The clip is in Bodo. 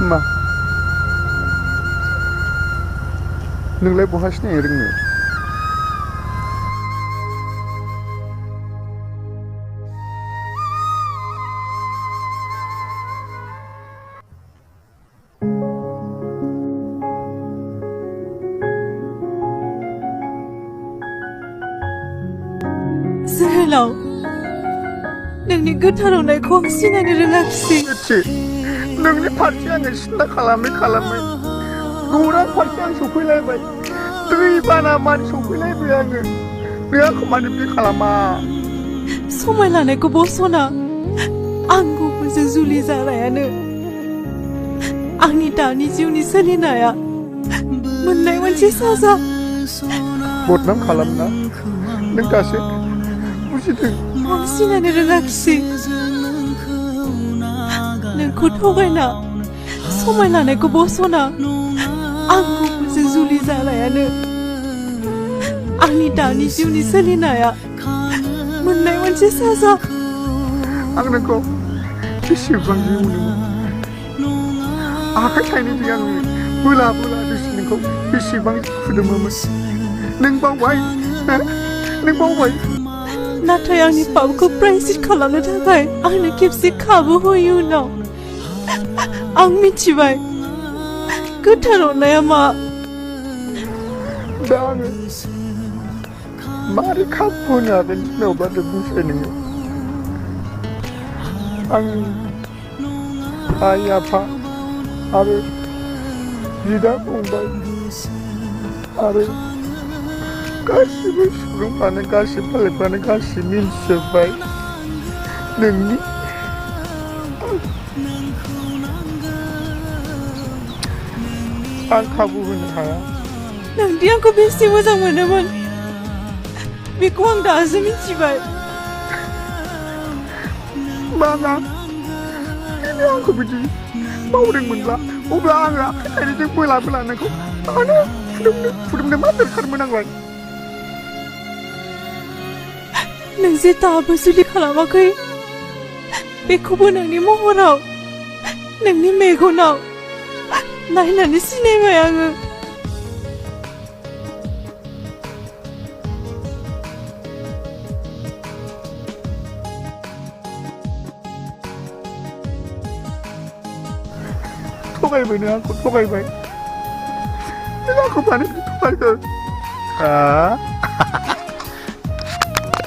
मा नोंलाय बहा सिनायनो रोंनो जोहोलाव नोंनि गोथारावनायखौ आं सिनायनो रोङाखिसै नोंनि फारसे आङो सिन्था खालामै गौरां फारसे आं सफैलायबाय दै बाना मानि सफैलायबाय आङो नों आंखौ मानो बिदि खालामा समाय लानायखौ बसना आं गुबुनजों जुलि जानायानो आंनि दानि जिउनि सोलिनाया मोननाय मोनसे साजा बदनाम खालामना नों दासो बुजिदों आं सिनायनो रोङाखिसै नोंखौ थगायना समाय लानायखौ बसना आं गुबुनजों जुलि जानायानो आंनि दानि जिउनि सोलिनाया मोननाय मोनसे साजा आं नोंखौ बेसेबां जिउनोमोन आखाइ थाइनैजों आङो बोला दुसि नोंखौ बेसेबां खुदुमोमोन नों बावबाय नाथाय आंनि पापखौ प्रायश्चित खालामनो थाखाय आंनो खेबसे खाबु होयो उनाव आं मिथिबाय गोथार अननाया मा दा आङो मारै खाबु होनो हागोन थिनावबा बुंसाय नोङो आंनि आइ आफा आरो बिदा फंबाय आरो गासिबो सुबुंफ्रानो गासिबो मालिकफ्रानो गासिबो मिन्थिजोब्बाय नोंनि आं खाबु होनो हाया नोंदि आंखौ बेसे मोजां मोनोमोन बेखौ आं दासो मिथिबाय माना नों आंखौ बिदि मावदोंमोनब्ला अब्ला आङो आखाइ थाइनैजों बोला नोंखौ मानो फुदुंनो मा दरखारमोन आंलाय नों जे दाबो जुलि खालामाखै बेखौबो नोंनि महराव नोंनि मेगनाव नायनानै सिनायबाय आङो थगायबाय नों आंखौ थगायबाय नों आंखौ मानो थगायखो